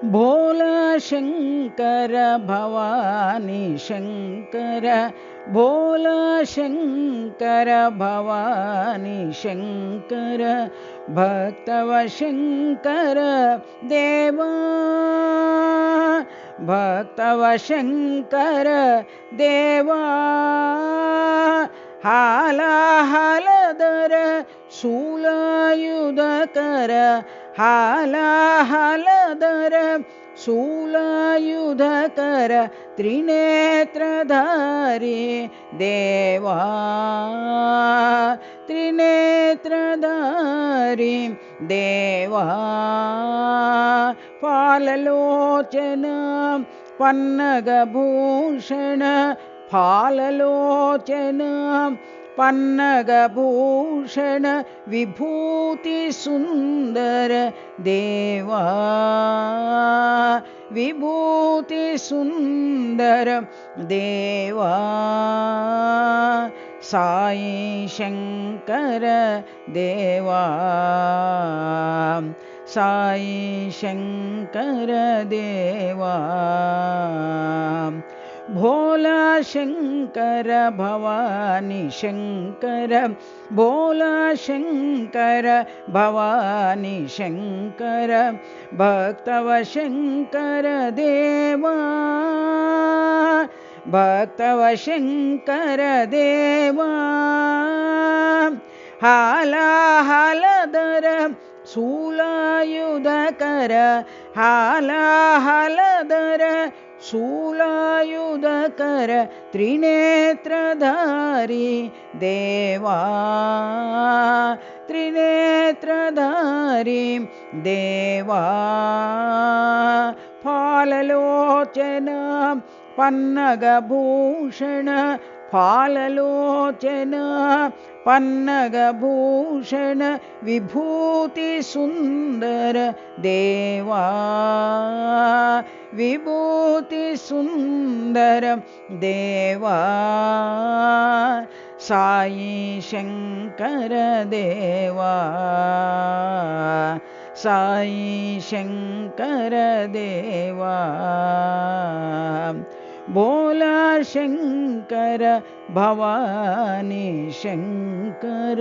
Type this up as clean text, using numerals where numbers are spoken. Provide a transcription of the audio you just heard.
भोला शंकर भवानी शंकर, भोला शंकर भवानी शंकर, भक्तव शंकर देवा, भक्तव शंकर देवा। हालाहलधर शूलायुधकर, हालाहलधर शूलायुधकर, त्रिनेत्रधारी देवा, त्रिनेत्रधारी देवा। फाललोचन पन्नगभूषण, फाललोचन पन्नगभूषण, विभूति सुंदर देवा, विभूति सुंदर देवा। साई शंकर देवा, साई शंकर देवा। भोला शंकर भवानी शंकर, भोला शंकर भवानी शंकर, भक्तव शंकर देवा, भक्तव शंकर देवा। हालाहलधर शूलायुधकर, हालाहलधर शूलायुधकर, त्रिनेत्रधारी देवा, त्रिनेत्रधारी देवा। फाललोचन पन्नगभूषण, फाललोचन पन्नगभूषण, विभूति सुंदर देवा, विभूति सुंदर देवा। साई शंकर देवा, साई शंकर देवा। भोला शंकर भवानी शंकर।